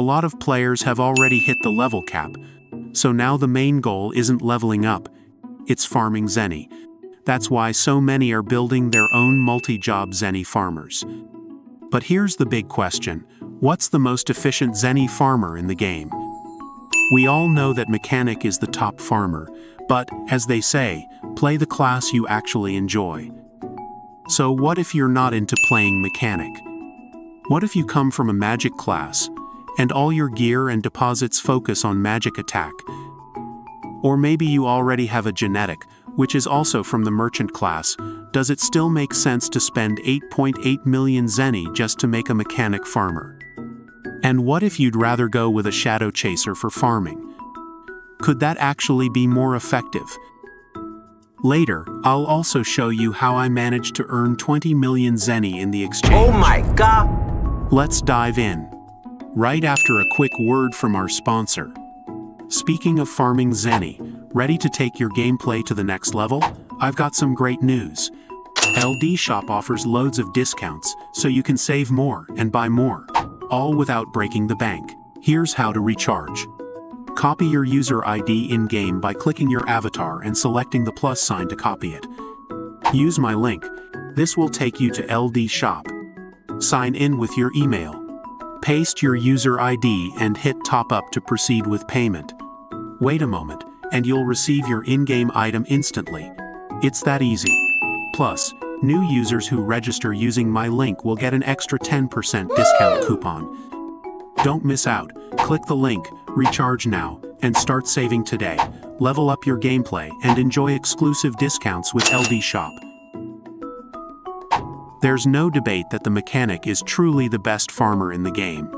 A lot of players have already hit the level cap, so now the main goal isn't leveling up, it's farming Zeny. That's why so many are building their own multi-job Zeny farmers. But here's the big question: what's the most efficient Zeny farmer in the game? We all know that mechanic is the top farmer, but, as they say, play the class you actually enjoy. So what if you're not into playing mechanic? What if you come from a magic class, and all your gear and deposits focus on magic attack? Or maybe you already have a genetic, which is also from the merchant class. Does it still make sense to spend 8.8 million Zeny just to make a mechanic farmer? And what if you'd rather go with a shadow chaser for farming? Could that actually be more effective? Later, I'll also show you how I managed to earn 20 million Zeny in the exchange. Oh my god! Let's dive in, right after a quick word from our sponsor. Speaking of farming Zeny, ready to take your gameplay to the next level? I've got some great news. LD Shop offers loads of discounts, so you can save more and buy more, all without breaking the bank. Here's how to recharge. Copy your user ID in-game by clicking your avatar and selecting the plus sign to copy it. Use my link. This will take you to LD Shop. Sign in with your email. Paste your user ID and hit top up to proceed with payment. Wait a moment, and you'll receive your in-game item instantly. It's that easy. Plus, new users who register using my link will get an extra 10% discount coupon. Don't miss out. Click the link, recharge now, and start saving today. Level up your gameplay and enjoy exclusive discounts with LD Shop. There's no debate that the mechanic is truly the best farmer in the game.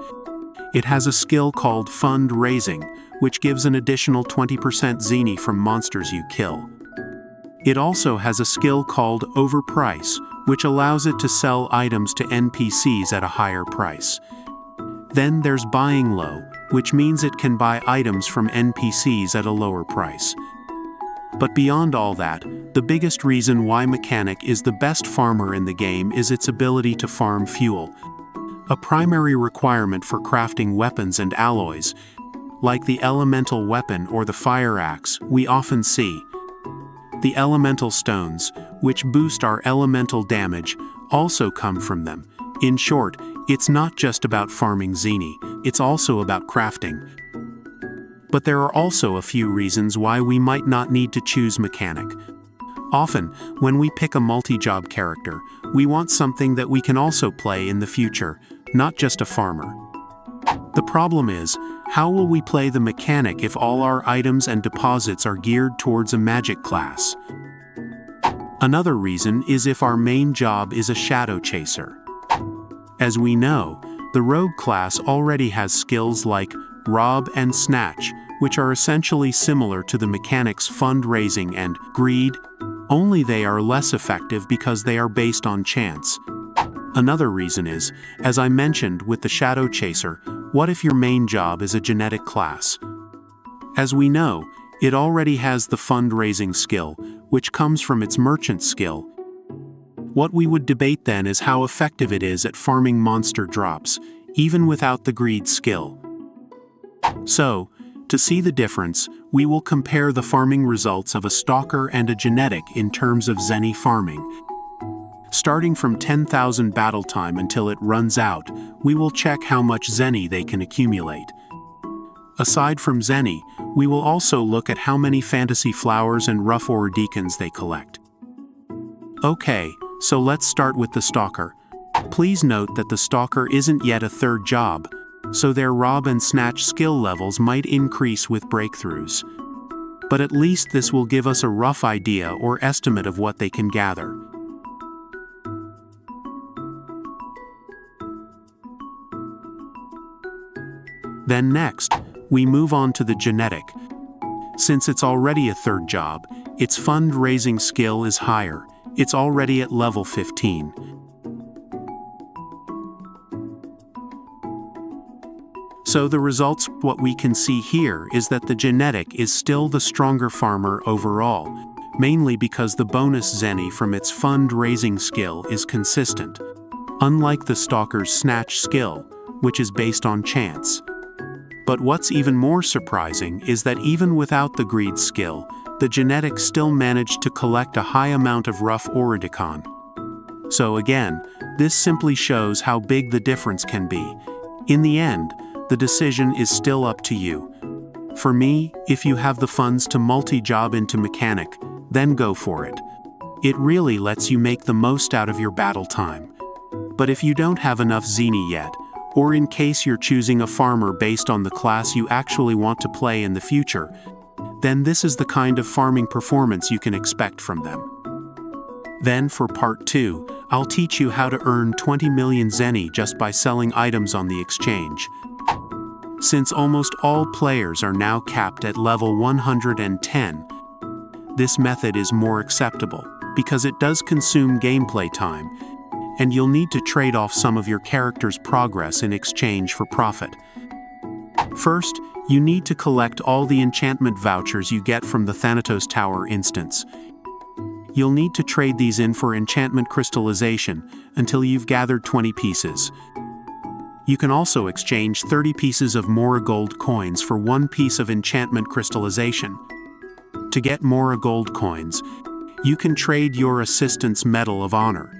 It has a skill called fundraising, which gives an additional 20% Zeny from monsters you kill. It also has a skill called overprice, which allows it to sell items to NPCs at a higher price. Then there's buying low, which means it can buy items from NPCs at a lower price. But beyond all that, the biggest reason why mechanic is the best farmer in the game is its ability to farm fuel, a primary requirement for crafting weapons and alloys, like the elemental weapon or the fire axe we often see. The elemental stones, which boost our elemental damage, also come from them. In short, it's not just about farming Zeny, it's also about crafting. But there are also a few reasons why we might not need to choose mechanic. Often, when we pick a multi-job character, we want something that we can also play in the future, not just a farmer. The problem is, how will we play the mechanic if all our items and deposits are geared towards a magic class? Another reason is if our main job is a shadow chaser. As we know, the rogue class already has skills like rob and snatch, which are essentially similar to the mechanics fundraising and greed, only they are less effective because they are based on chance. Another reason is, as I mentioned with the shadow chaser, what if your main job is a genetic class? As we know, it already has the fundraising skill, which comes from its merchant skill. What we would debate then is how effective it is at farming monster drops, even without the greed skill. So, to see the difference, we will compare the farming results of a stalker and a genetic in terms of Zeny farming. Starting from 10,000 battle time until it runs out, we will check how much Zeny they can accumulate. Aside from Zeny, we will also look at how many fantasy flowers and rough ore deacons they collect. Okay, so let's start with the stalker. Please note that the stalker isn't yet a third job, so their rob and snatch skill levels might increase with breakthroughs. But at least this will give us a rough idea or estimate of what they can gather. Then next, we move on to the genetic. Since it's already a third job, its fundraising skill is higher. It's already at level 15. So the results, what we can see here is that the genetic is still the stronger farmer overall, mainly because the bonus Zeny from its fundraising skill is consistent, unlike the stalker's snatch skill, which is based on chance. But what's even more surprising is that even without the greed skill, the genetics still managed to collect a high amount of rough Oridicon. So again, this simply shows how big the difference can be. In the end, the decision is still up to you. For me, if you have the funds to multi-job into mechanic, then go for it. It really lets you make the most out of your battle time. But if you don't have enough Zeny yet, or in case you're choosing a farmer based on the class you actually want to play in the future, then this is the kind of farming performance you can expect from them. Then for part 2, I'll teach you how to earn 20 million Zeny just by selling items on the exchange. Since almost all players are now capped at level 110, this method is more acceptable because it does consume gameplay time, and you'll need to trade off some of your character's progress in exchange for profit. First, you need to collect all the enchantment vouchers you get from the Thanatos Tower instance. You'll need to trade these in for enchantment crystallization until you've gathered 20 pieces. You can also exchange 30 pieces of Mora gold coins for 1 piece of enchantment crystallization. To get Mora gold coins, you can trade your assistant's Medal of Honor.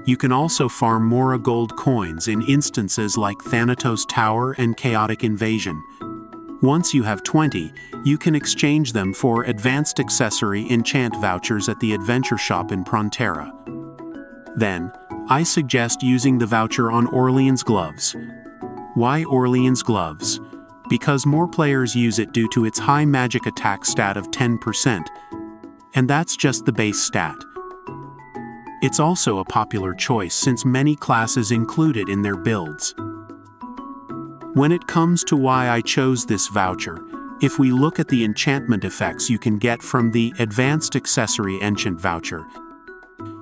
You can also farm Mora gold coins in instances like Thanatos Tower and Chaotic Invasion. Once you have 20, you can exchange them for advanced accessory enchant vouchers at the adventure shop in Prontera. Then, I suggest using the voucher on Orleans gloves. Why Orleans gloves? Because more players use it due to its high magic attack stat of 10%. And that's just the base stat. It's also a popular choice since many classes include it in their builds. When it comes to why I chose this voucher, if we look at the enchantment effects you can get from the Advanced Accessory Enchant voucher,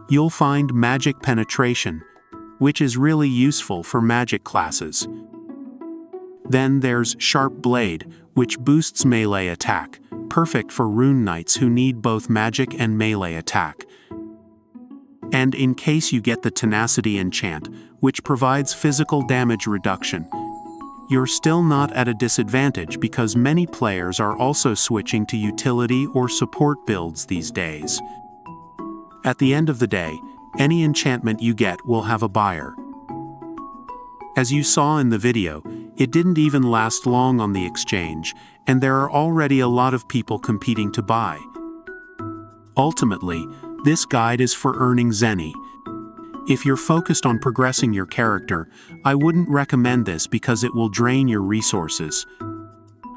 you'll find Magic Penetration, which is really useful for magic classes. Then there's Sharp Blade, which boosts melee attack, perfect for rune knights who need both magic and melee attack. And in case you get the Tenacity enchant, which provides physical damage reduction, you're still not at a disadvantage because many players are also switching to utility or support builds these days. At the end of the day, any enchantment you get will have a buyer. As you saw in the video, it didn't even last long on the exchange, and there are already a lot of people competing to buy. Ultimately, this guide is for earning Zeny. If you're focused on progressing your character, I wouldn't recommend this because it will drain your resources.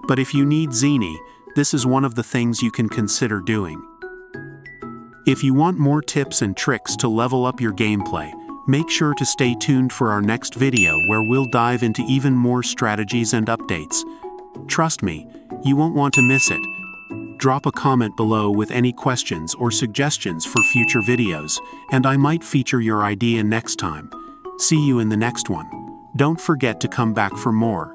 But if you need Zeny, this is one of the things you can consider doing. If you want more tips and tricks to level up your gameplay, make sure to stay tuned for our next video where we'll dive into even more strategies and updates. Trust me, you won't want to miss it. Drop a comment below with any questions or suggestions for future videos, and I might feature your idea next time. See you in the next one. Don't forget to come back for more.